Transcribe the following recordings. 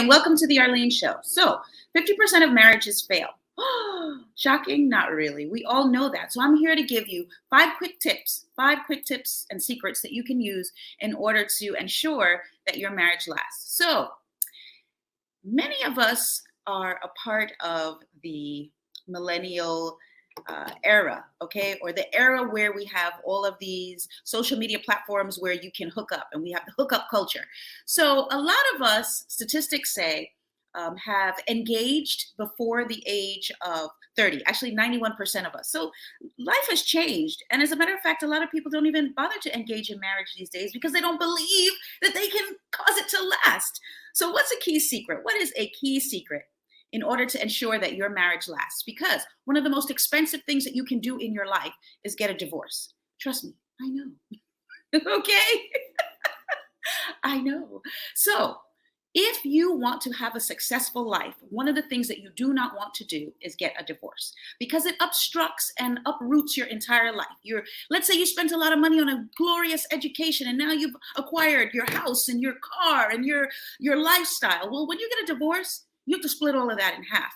and welcome to the Arlene Show. So, 50% of marriages fail. Shocking? Not really. We all know that. So, I'm here to give you five quick tips and secrets that you can use in order to ensure that your marriage lasts. So, many of us are a part of the millennial era, okay, or the era where we have all of these social media platforms where you can hook up, and we have the hookup culture. So a lot of us, statistics say, have engaged before the age of 30, actually 91% of us. So life has changed. And as a matter of fact, a lot of people don't even bother to engage in marriage these days because they don't believe that they can cause it to last. So what's a key secret? What is a key secret in order to ensure that your marriage lasts? Because one of the most expensive things that you can do in your life is get a divorce. Trust me, I know. Okay? I know. So if you want to have a successful life, one of the things that you do not want to do is get a divorce because it obstructs and uproots your entire life. Let's say you spent a lot of money on a glorious education and now you've acquired your house and your car and your lifestyle. Well, when you get a divorce, you have to split all of that in half.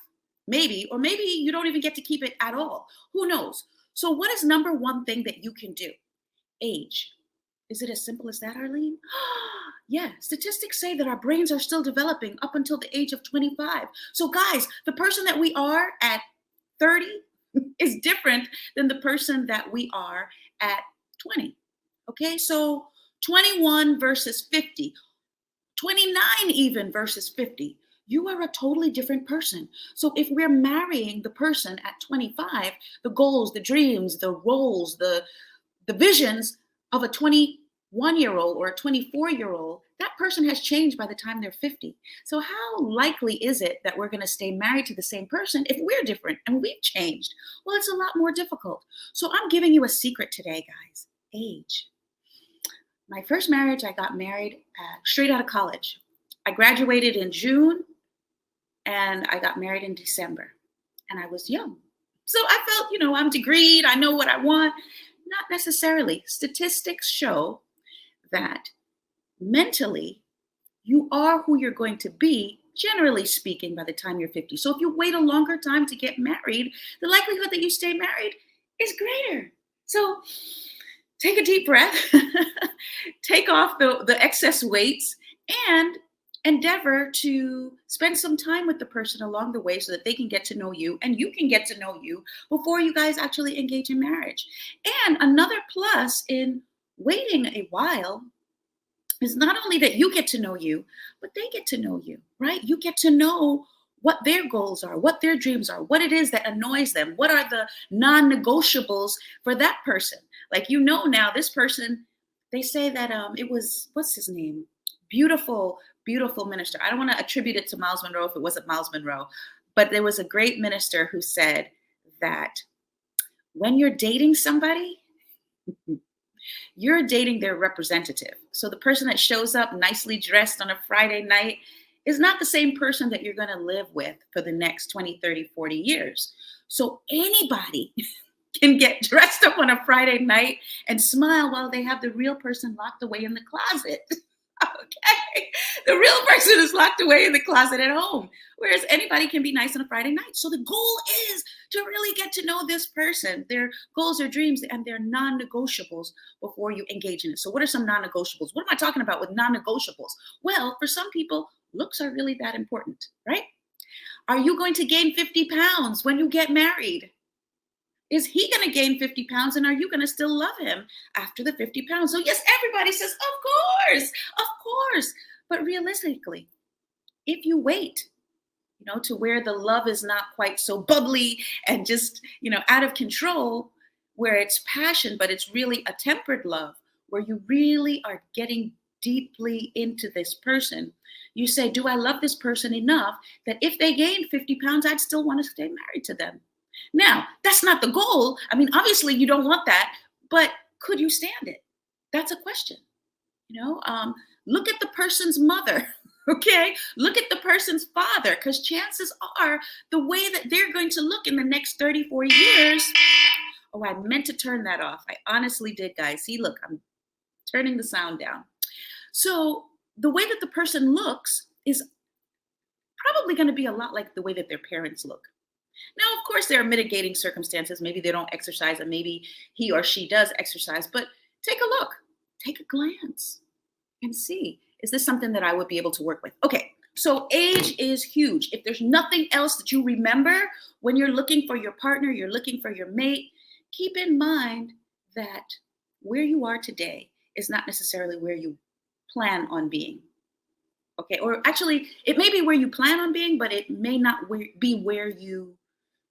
Maybe, or maybe you don't even get to keep it at all. Who knows? So what is number one thing that you can do? Age. Is it as simple as that, Arlene? Yeah, statistics say that our brains are still developing up until the age of 25. So guys, the person that we are at 30 is different than the person that we are at 20. Okay, so 21 versus 50, 29 even versus 50. You are a totally different person. So if we're marrying the person at 25, the goals, the dreams, the roles, the visions of a 21-year-old or a 24-year-old, that person has changed by the time they're 50. So how likely is it that we're going to stay married to the same person if we're different and we've changed? Well, it's a lot more difficult. So I'm giving you a secret today, guys. Age. My first marriage, I got married straight out of college. I graduated in June and I got married in December, and I was young. So I felt, I'm degreed. I know what I want. Not necessarily. Statistics show that mentally, you are who you're going to be, generally speaking, by the time you're 50. So if you wait a longer time to get married, the likelihood that you stay married is greater. So take a deep breath, take off the excess weights, and endeavor to spend some time with the person along the way so that they can get to know you and you can get to know you before you guys actually engage in marriage. And another plus in waiting a while is not only that you get to know you, but they get to know you, right? You get to know what their goals are, what their dreams are, what it is that annoys them, what are the non-negotiables for that person. Like, now this person, they say that it was, what's his name? Beautiful minister. I don't want to attribute it to Miles Monroe if it wasn't Miles Monroe, but there was a great minister who said that when you're dating somebody, you're dating their representative. So the person that shows up nicely dressed on a Friday night is not the same person that you're going to live with for the next 20, 30, 40 years. So anybody can get dressed up on a Friday night and smile while they have the real person locked away in the closet. Okay, the real person is locked away in the closet at home, whereas anybody can be nice on a Friday night. So the goal is to really get to know this person, their goals, their dreams, and their non-negotiables before you engage in it. So what are some non-negotiables? What am I talking about with non-negotiables? Well, for some people, looks are really that important, right? Are you going to gain 50 pounds when you get married? Is he going to gain 50 pounds, and are you going to still love him after the 50 pounds? So yes, everybody says, of course. But realistically, if you wait, to where the love is not quite so bubbly and just, out of control, where it's passion, but it's really a tempered love, where you really are getting deeply into this person, you say, do I love this person enough that if they gain 50 pounds, I'd still want to stay married to them? Now, that's not the goal. I mean, obviously you don't want that, but could you stand it? That's a question. Look at the person's mother, okay? Look at the person's father, because chances are the way that they're going to look in the next 30, 40 years. Oh, I meant to turn that off. I honestly did, guys. See, look, I'm turning the sound down. So the way that the person looks is probably going to be a lot like the way that their parents look. Now, of course, there are mitigating circumstances. Maybe they don't exercise, and maybe he or she does exercise, but take a look, take a glance, and see, is this something that I would be able to work with? Okay, so age is huge. If there's nothing else that you remember when you're looking for your partner, you're looking for your mate, keep in mind that where you are today is not necessarily where you plan on being. Okay, or actually, it may be where you plan on being, but it may not be where you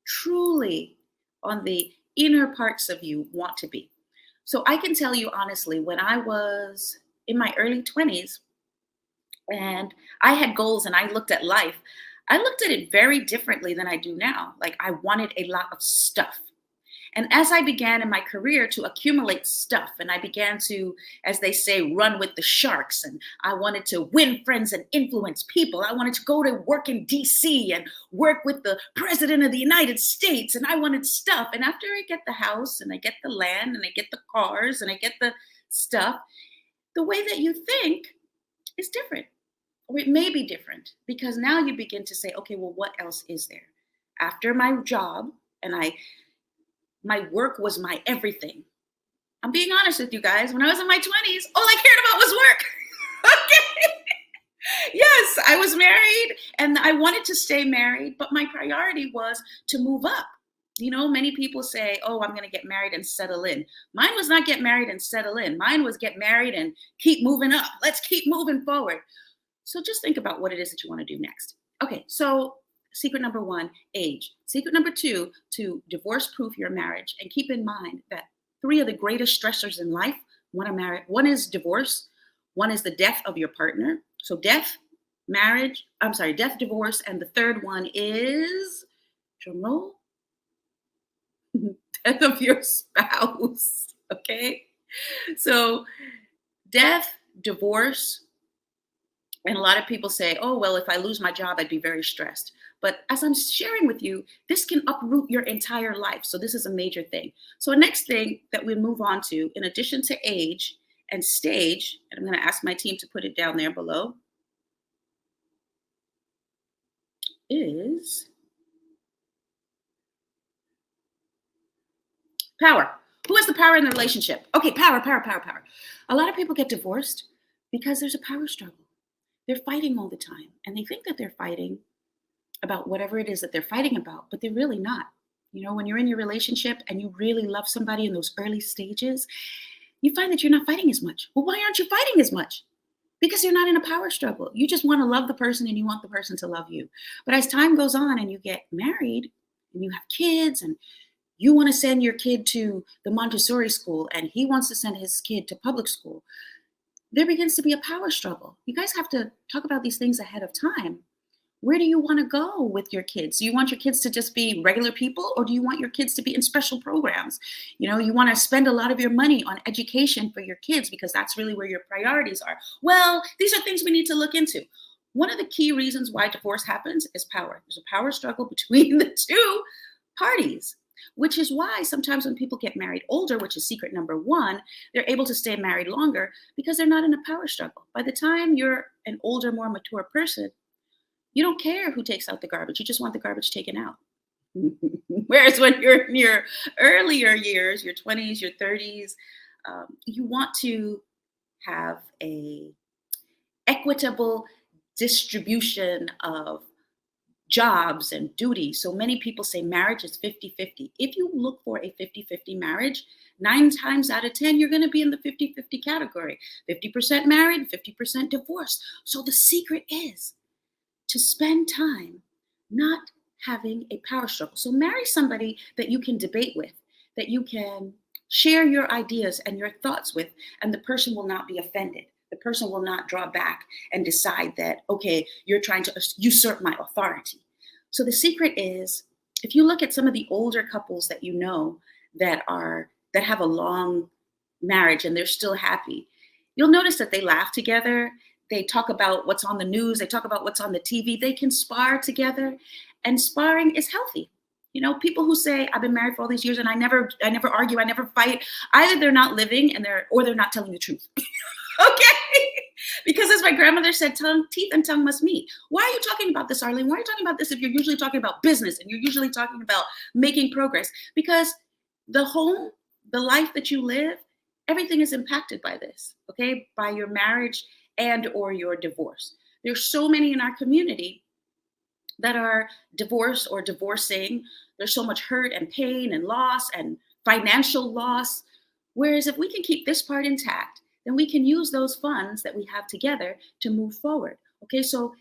truly, on the inner parts of you, want to be. So I can tell you honestly, when I was in my early 20s and I had goals and I looked at life, I looked at it very differently than I do now. Like I wanted a lot of stuff. And as I began in my career to accumulate stuff, and I began to, as they say, run with the sharks, and I wanted to win friends and influence people. I wanted to go to work in DC and work with the president of the United States, and I wanted stuff. And after I get the house, and I get the land, and I get the cars, and I get the stuff, the way that you think is different, or it may be different, because now you begin to say, okay, well, what else is there? After my job, and my work was my everything. I'm being honest with you guys. When I was in my 20s, all I cared about was work. Okay. Yes, I was married and I wanted to stay married, but my priority was to move up. You know, many people say, oh, I'm going to get married and settle in. Mine was not get married and settle in. Mine was get married and keep moving up. Let's keep moving forward. So just think about what it is that you want to do next. Okay, so secret number one, age. Secret number two, to divorce proof your marriage. And keep in mind that 3 of the greatest stressors in life, one is divorce, one is the death of your partner. So death, divorce, and the third one is, drum roll, death of your spouse. Okay? So death, divorce, and a lot of people say, oh, well, if I lose my job, I'd be very stressed. But as I'm sharing with you, this can uproot your entire life. So this is a major thing. So the next thing that we move on to, in addition to age and stage, and I'm going to ask my team to put it down there below, is power. Who has the power in the relationship? Okay, power. A lot of people get divorced because there's a power struggle. They're fighting all the time, and they think that they're fighting about whatever it is that they're fighting about, but they're really not. You know, when you're in your relationship and you really love somebody in those early stages, you find that you're not fighting as much. Well, why aren't you fighting as much? Because you're not in a power struggle. You just want to love the person and you want the person to love you. But as time goes on and you get married and you have kids and you want to send your kid to the Montessori school and he wants to send his kid to public school, there begins to be a power struggle. You guys have to talk about these things ahead of time. Where do you want to go with your kids? Do you want your kids to just be regular people, or do you want your kids to be in special programs? You know, you want to spend a lot of your money on education for your kids because that's really where your priorities are. Well, these are things we need to look into. One of the key reasons why divorce happens is power. There's a power struggle between the two parties, which is why sometimes when people get married older, which is secret number one, they're able to stay married longer because they're not in a power struggle. By the time you're an older, more mature person, you don't care who takes out the garbage. You just want the garbage taken out. Whereas when you're in your earlier years, your 20s, your 30s, you want to have a equitable distribution of jobs and duties. So many people say marriage is 50-50. If you look for a 50-50 marriage, 9 times out of 10, you're going to be in the 50-50 category. 50% married, 50% divorced. So the secret is to spend time not having a power struggle. So marry somebody that you can debate with, that you can share your ideas and your thoughts with, and the person will not be offended. The person will not draw back and decide that, okay, you're trying to usurp my authority. So the secret is, if you look at some of the older couples that you know that have a long marriage and they're still happy, you'll notice that they laugh together. They talk about what's on the news. They talk about what's on the TV. They can spar together, and sparring is healthy. You know, people who say, I've been married for all these years and I never argue, I never fight, either they're not living or they're not telling the truth. Okay? Because as my grandmother said, tongue, teeth and tongue must meet. Why are you talking about this, Arlene? Why are you talking about this if you're usually talking about business and you're usually talking about making progress? Because the home, the life that you live, everything is impacted by this, okay? By your marriage and or your divorce. There's so many in our community that are divorced or divorcing. There's so much hurt and pain and loss and financial loss. Whereas if we can keep this part intact, then we can use those funds that we have together to move forward. Okay, so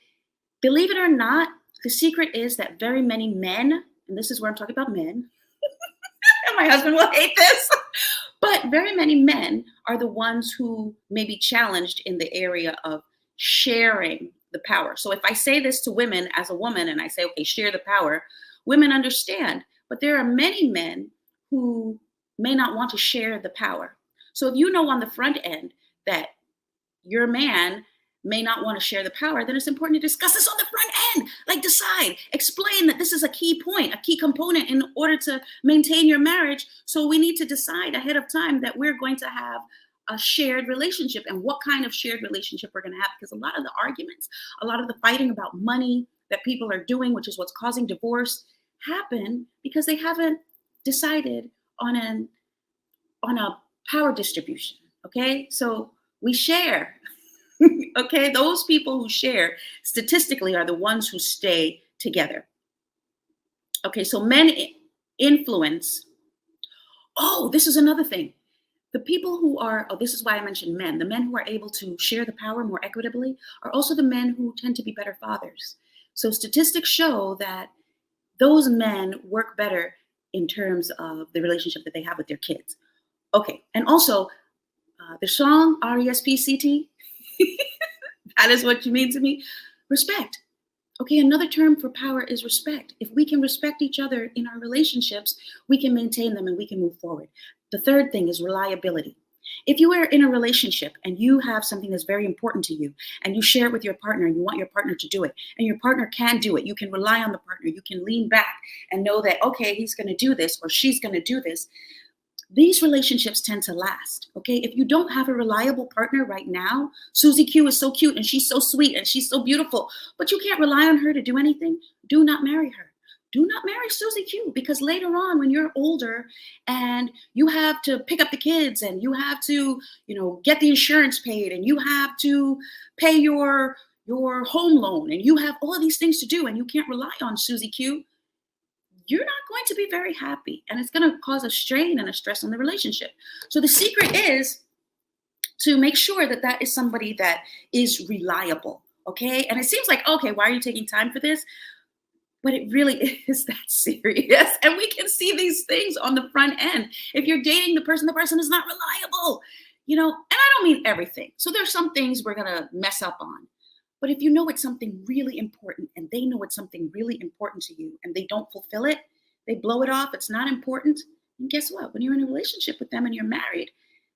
believe it or not, the secret is that very many men, and this is where I'm talking about men, and my husband will hate this, but very many men are the ones who may be challenged in the area of sharing the power. So if I say this to women as a woman and I say, okay, share the power, women understand. But there are many men who may not want to share the power. So if you know on the front end that your man may not want to share the power, then it's important to discuss this on the front end. Like decide, explain that this is a key point, a key component in order to maintain your marriage. So we need to decide ahead of time that we're going to have a shared relationship and what kind of shared relationship we're going to have. Because a lot of the arguments, a lot of the fighting about money that people are doing, which is what's causing divorce, happen because they haven't decided on a power distribution. Okay, so we share. Okay, those people who share statistically are the ones who stay together. Okay, so men influence. Oh, this is another thing. The people who are, oh, this is why I mentioned men. The men who are able to share the power more equitably are also the men who tend to be better fathers. So statistics show that those men work better in terms of the relationship that they have with their kids. Okay, and also the song RESPCT, that is what you mean to me. Respect. Okay, another term for power is respect. If we can respect each other in our relationships, we can maintain them and we can move forward. The third thing is reliability. If you are in a relationship and you have something that's very important to you and you share it with your partner and you want your partner to do it and your partner can do it, you can rely on the partner, you can lean back and know that, okay, he's going to do this or she's going to do this. These relationships tend to last, okay? If you don't have a reliable partner right now, Susie Q is so cute and she's so sweet and she's so beautiful, but you can't rely on her to do anything, do not marry her. Do not marry Susie Q because later on when you're older and you have to pick up the kids and you have to, get the insurance paid and you have to pay your home loan and you have all of these things to do and you can't rely on Susie Q, you're not going to be very happy and it's going to cause a strain and a stress on the relationship. So the secret is to make sure that that is somebody that is reliable, okay? And it seems like, okay, why are you taking time for this? But it really is that serious. And we can see these things on the front end. If you're dating the person is not reliable, and I don't mean everything. So there's some things we're going to mess up on. But if you know it's something really important and they know it's something really important to you and they don't fulfill it, they blow it off, it's not important. And guess what? When you're in a relationship with them and you're married,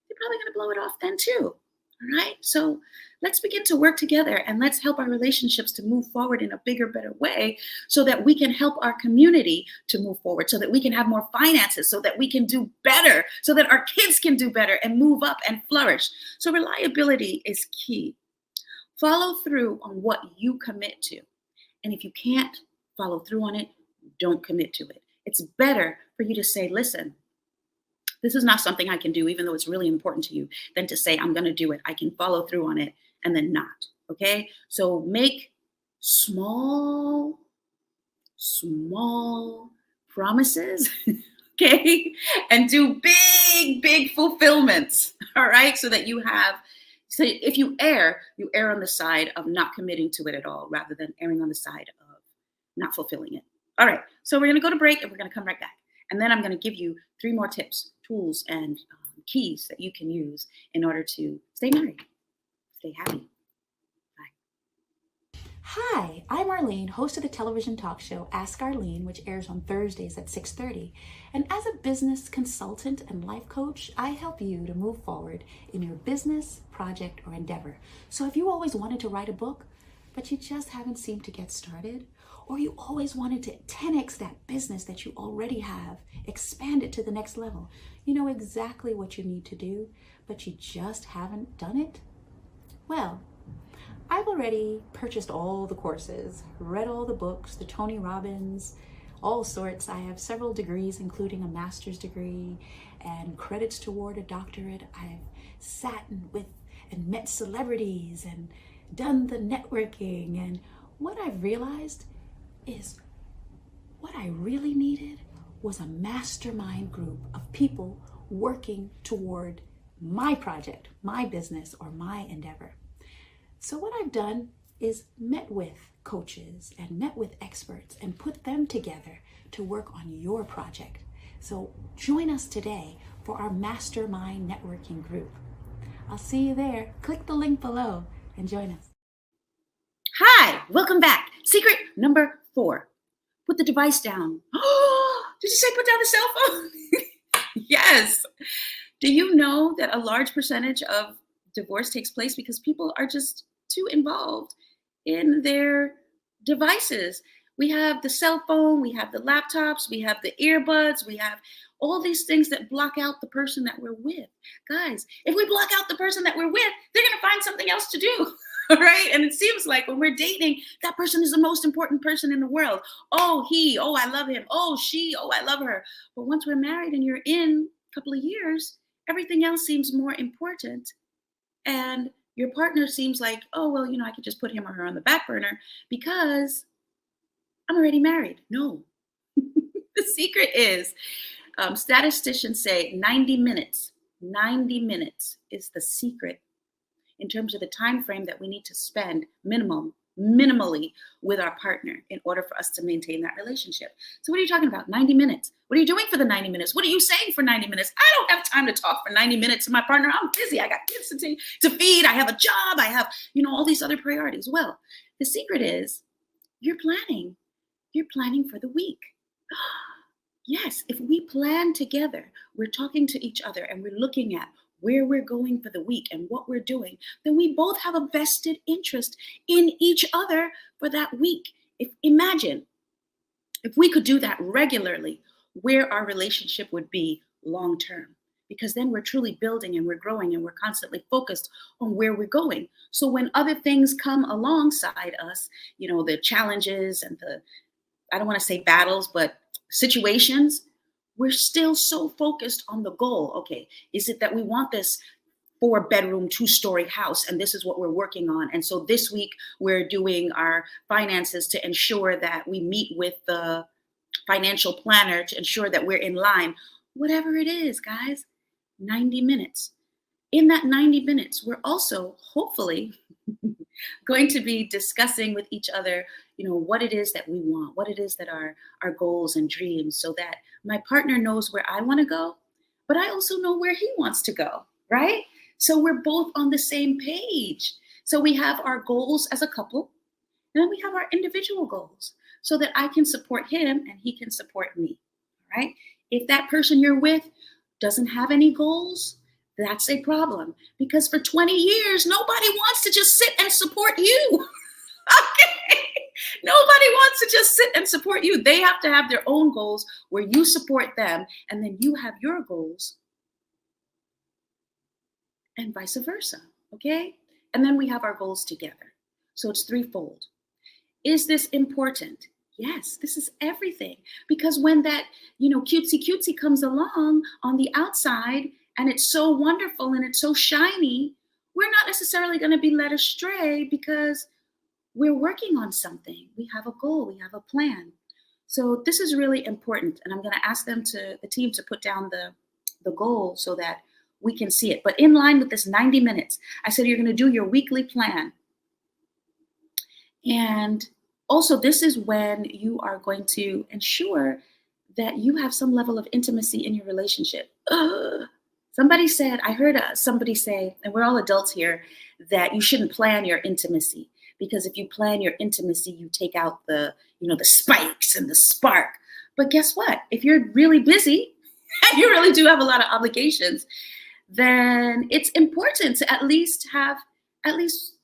they're probably going to blow it off then too. All right? So let's begin to work together and let's help our relationships to move forward in a bigger, better way so that we can help our community to move forward, so that we can have more finances, so that we can do better, so that our kids can do better and move up and flourish. So reliability is key. Follow through on what you commit to. And if you can't follow through on it, don't commit to it. It's better for you to say, listen, this is not something I can do, even though it's really important to you, than to say, I'm going to do it. I can follow through on it and then not. Okay? So make small promises, okay? And do big fulfillments, all right? So that you have, so if you err on the side of not committing to it at all, rather than erring on the side of not fulfilling it. All right, so we're going to go to break and we're going to come right back. And then I'm going to give you 3 more tips, tools, and keys that you can use in order to stay married, stay happy. Bye. Hi, I'm Arlene, host of the television talk show Ask Arlene, which airs on Thursdays at 6:30. And as a business consultant and life coach, I help you to move forward in your business, project, or endeavor. So if you always wanted to write a book, but you just haven't seemed to get started, or you always wanted to 10x that business that you already have, expand it to the next level, you know exactly what you need to do, but you just haven't done it, Well, I've already purchased all the courses, read all the books, the Tony Robbins, all sorts. I have several degrees, including a master's degree and credits toward a doctorate. I've sat with and met celebrities and done the networking. And what I've realized is what I really needed was a mastermind group of people working toward my project, my business, or my endeavor. So what I've done is met with coaches and met with experts and put them together to work on your project. So join us today for our mastermind networking group. I'll see you there. Click the link below and join us. Hi, welcome back. Secret number 4. Put the device down. Oh, did you say put down the cell phone? Yes. Do you know that a large percentage of divorce takes place because people are just too involved in their devices? We have the cell phone, we have the laptops, we have the earbuds, we have all these things that block out the person that we're with. Guys, if we block out the person that we're with, they're going to find something else to do. Right? And it seems like when we're dating, that person is the most important person in the world. Oh, he, oh, I love him. Oh, she, oh, I love her. But once we're married and you're in a couple of years, everything else seems more important. And your partner seems like, oh, well, I could just put him or her on the back burner because I'm already married. No. The secret is, statisticians say 90 minutes. 90 minutes is the secret in terms of the time frame that we need to spend minimally with our partner in order for us to maintain that relationship. So what are you talking about? 90 minutes. What are you doing for the 90 minutes? What are you saying for 90 minutes? I don't have time to talk for 90 minutes to my partner. I'm busy. I got kids to feed. I have a job. I have, all these other priorities. Well, the secret is you're planning. You're planning for the week. Yes, if we plan together, we're talking to each other and we're looking at where we're going for the week and what we're doing, then we both have a vested interest in each other for that week. Imagine if we could do that regularly, where our relationship would be long term, because then we're truly building and we're growing and we're constantly focused on where we're going. So when other things come alongside us, the challenges and I don't want to say battles, but situations, we're still so focused on the goal. Okay, is it that we want this 4-bedroom, 2-story house, and this is what we're working on? And so this week we're doing our finances to ensure that we meet with the financial planner to ensure that we're in line. Whatever it is, guys, 90 minutes. In that 90 minutes, we're also hopefully going to be discussing with each other, what it is that we want, what it is that are our goals and dreams, so that my partner knows where I want to go, but I also know where he wants to go, right? So we're both on the same page. So we have our goals as a couple, and then we have our individual goals so that I can support him and he can support me, right? If that person you're with doesn't have any goals, that's a problem, because for 20 years, nobody wants to just sit and support you. Okay. Nobody wants to just sit and support you. They have to have their own goals where you support them, and then you have your goals, and vice versa. Okay. And then we have our goals together. So it's threefold. Is this important? Yes, this is everything. Because when that, cutesy comes along on the outside and it's so wonderful and it's so shiny, we're not necessarily going to be led astray because we're working on something. We have a goal, we have a plan. So this is really important. And I'm going to ask the team to put down the goal so that we can see it. But in line with this 90 minutes, I said you're going to do your weekly plan. And also, this is when you are going to ensure that you have some level of intimacy in your relationship. Somebody said, I heard somebody say, and we're all adults here, that you shouldn't plan your intimacy, because if you plan your intimacy, you take out the spikes and the spark. But guess what? If you're really busy and you really do have a lot of obligations, then it's important to at least have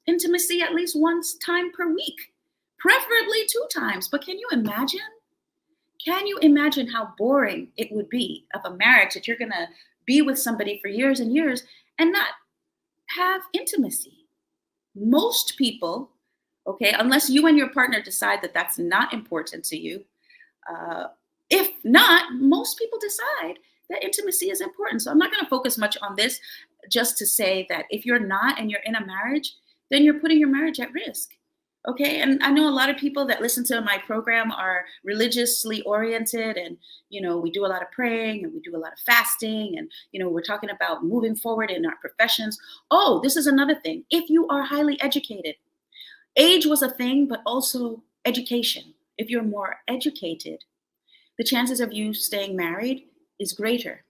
intimacy at least once time per week, preferably 2 times. But can you imagine? Can you imagine how boring it would be of a marriage that you're going to be with somebody for years and years and not have intimacy? most people, okay, unless you and your partner decide that that's not important to you, if not, most people decide that intimacy is important. So I'm not going to focus much on this, just to say that if you're not and you're in a marriage, then you're putting your marriage at risk. Okay. And I know a lot of people that listen to my program are religiously oriented, and, we do a lot of praying and we do a lot of fasting, and, we're talking about moving forward in our professions. Oh, this is another thing. If you are highly educated, age was a thing, but also education. If you're more educated, the chances of you staying married is greater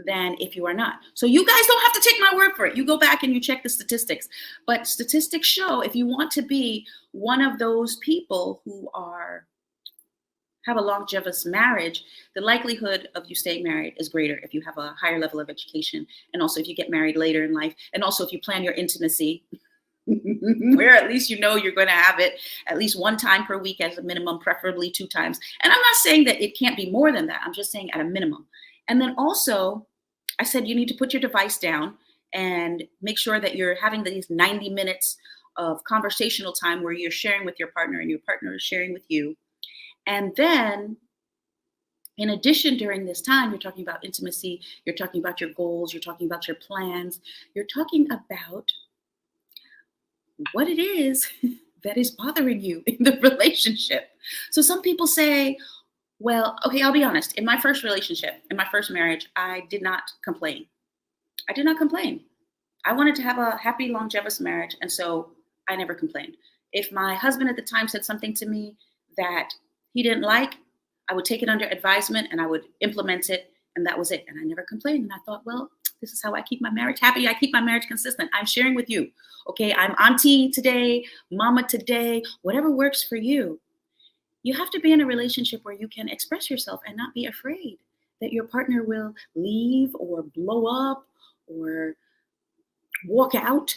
than if you are not. So you guys don't have to take my word for it. You go back and you check the statistics. But statistics show, if you want to be one of those people who have a longevous marriage, the likelihood of you staying married is greater if you have a higher level of education, and also if you get married later in life, and also if you plan your intimacy where at least you're going to have it at least one time per week as a minimum, preferably 2 times. And I'm not saying that it can't be more than that. I'm just saying at a minimum. And then also, I said you need to put your device down and make sure that you're having these 90 minutes of conversational time where you're sharing with your partner and your partner is sharing with you. And then, in addition, during this time, you're talking about intimacy, you're talking about your goals, you're talking about your plans, you're talking about what it is that is bothering you in the relationship. So some people say, well, okay, I'll be honest. In my first relationship, in my first marriage, I did not complain. I did not complain. I wanted to have a happy, longevous marriage, and so I never complained. If my husband at the time said something to me that he didn't like, I would take it under advisement and I would implement it, and that was it. And I never complained. And I thought, well, this is how I keep my marriage happy. I keep my marriage consistent. I'm sharing with you. Okay, I'm auntie today, mama today, whatever works for you. You have to be in a relationship where you can express yourself and not be afraid that your partner will leave or blow up or walk out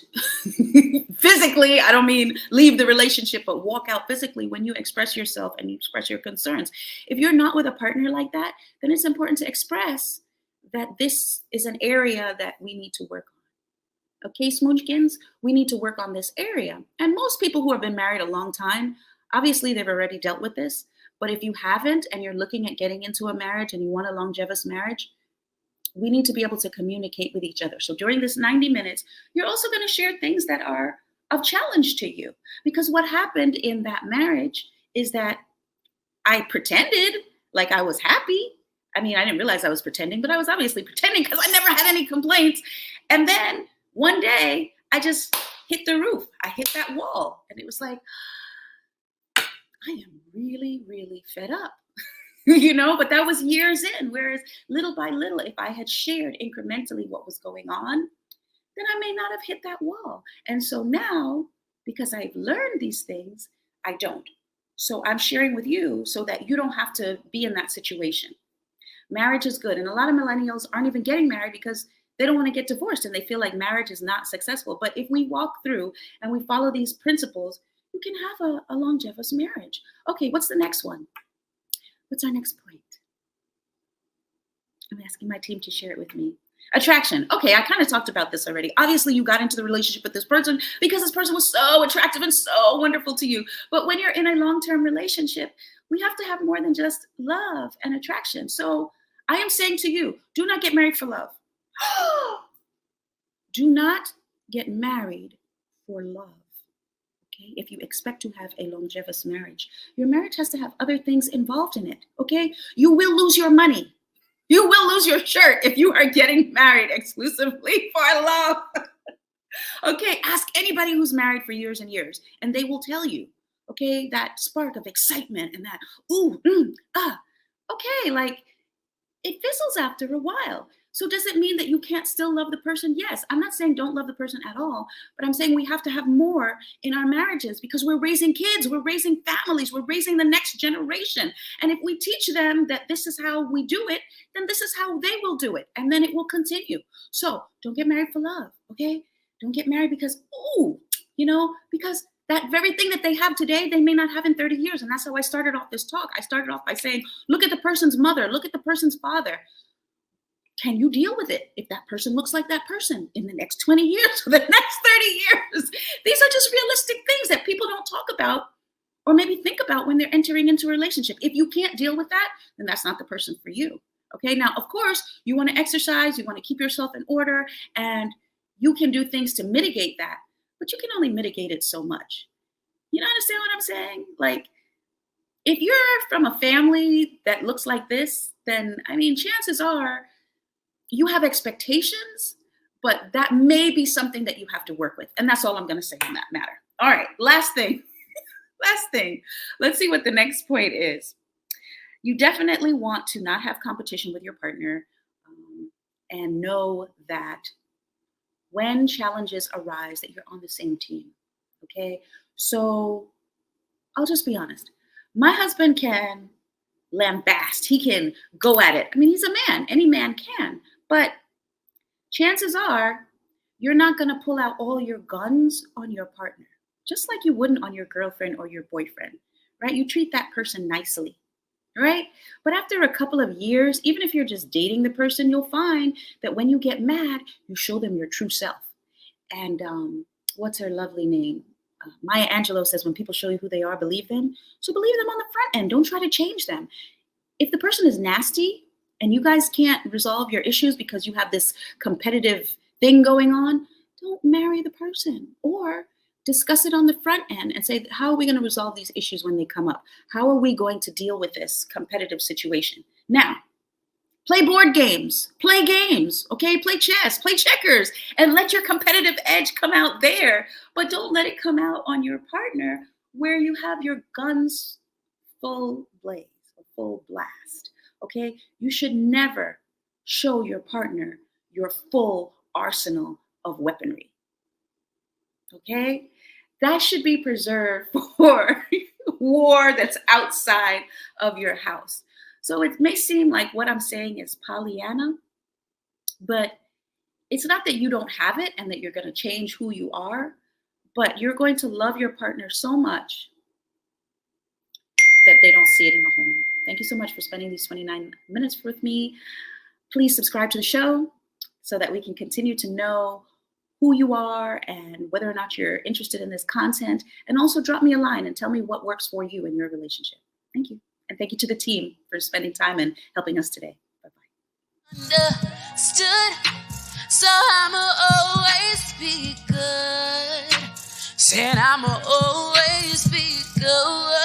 physically. I don't mean leave the relationship, but walk out physically when you express yourself and you express your concerns. If you're not with a partner like that, then it's important to express that this is an area that we need to work on. Okay, Smoochkins, we need to work on this area. And most people who have been married a long time, obviously they've already dealt with this. But if you haven't and you're looking at getting into a marriage and you want a longevous marriage, we need to be able to communicate with each other. So during this 90 minutes, you're also going to share things that are of challenge to you. Because what happened in that marriage is that I pretended like I was happy. I mean, I didn't realize I was pretending, but I was obviously pretending because I never had any complaints. And then one day I just hit the roof. I hit that wall. And it was like, I am really, really fed up. But that was years in. Whereas little by little, if I had shared incrementally what was going on, then I may not have hit that wall. And so now, because I've learned these things, I don't. So I'm sharing with you so that you don't have to be in that situation. Marriage is good. And a lot of millennials aren't even getting married because they don't want to get divorced and they feel like marriage is not successful. But if we walk through and we follow these principles, you can have a longevous marriage. Okay, what's the next one? What's our next point? I'm asking my team to share it with me. Attraction. Okay, I kind of talked about this already. Obviously, you got into the relationship with this person because this person was so attractive and so wonderful to you. But when you're in a long-term relationship, we have to have more than just love and attraction. So I am saying to you, do not get married for love. Do not get married for love. Okay, if you expect to have a longevous marriage, your marriage has to have other things involved in it. Okay, you will lose your money. You will lose your shirt if you are getting married exclusively for love. Okay, ask anybody who's married for years and years, and they will tell you, okay, that spark of excitement and that, okay, like it fizzles after a while. So does it mean that you can't still love the person? Yes. I'm not saying don't love the person at all, but I'm saying we have to have more in our marriages because we're raising kids, we're raising families, we're raising the next generation. And if we teach them that this is how we do it, then this is how they will do it. And then it will continue. So don't get married for love, okay? Don't get married because, because that very thing that they have today, they may not have in 30 years. And that's how I started off this talk. I started off by saying, look at the person's mother, look at the person's father. Can you deal with it if that person looks like that person in the next 20 years or the next 30 years? These are just realistic things that people don't talk about or maybe think about when they're entering into a relationship. If you can't deal with that, then that's not the person for you. Okay, now, of course, you want to exercise, you want to keep yourself in order, and you can do things to mitigate that, but you can only mitigate it so much. You understand what I'm saying? Like, if you're from a family that looks like this, then, I mean, chances are you have expectations, but that may be something that you have to work with. And that's all I'm going to say in that matter. All right, last thing. Last thing. Let's see what the next point is. You definitely want to not have competition with your partner, and know that when challenges arise that you're on the same team. Okay? So I'll just be honest. My husband can lambast. He can go at it. I mean, he's a man. Any man can. But chances are you're not going to pull out all your guns on your partner, just like you wouldn't on your girlfriend or your boyfriend, right? You treat that person nicely, right? But after a couple of years, even if you're just dating the person, you'll find that when you get mad, you show them your true self. And what's her lovely name? Maya Angelou says, when people show you who they are, believe them. So believe them on the front end. Don't try to change them. If the person is nasty and you guys can't resolve your issues because you have this competitive thing going on, don't marry the person, or discuss it on the front end and say, how are we going to resolve these issues when they come up? How are we going to deal with this competitive situation? Now, play board games, play games, okay? Play chess, play checkers, and let your competitive edge come out there. But don't let it come out on your partner where you have your guns full blaze, or full blast, okay? You should never show your partner your full arsenal of weaponry, okay? That should be preserved for war that's outside of your house. So it may seem like what I'm saying is Pollyanna, but it's not that you don't have it and that you're going to change who you are, but you're going to love your partner so much that they don't see it in the home. Thank you so much for spending these 29 minutes with me. Please subscribe to the show so that we can continue to know who you are and whether or not you're interested in this content. And also drop me a line and tell me what works for you in your relationship. Thank you. And thank you to the team for spending time and helping us today. Bye-bye. Understood, so I'ma always be good. Said I'ma always be good.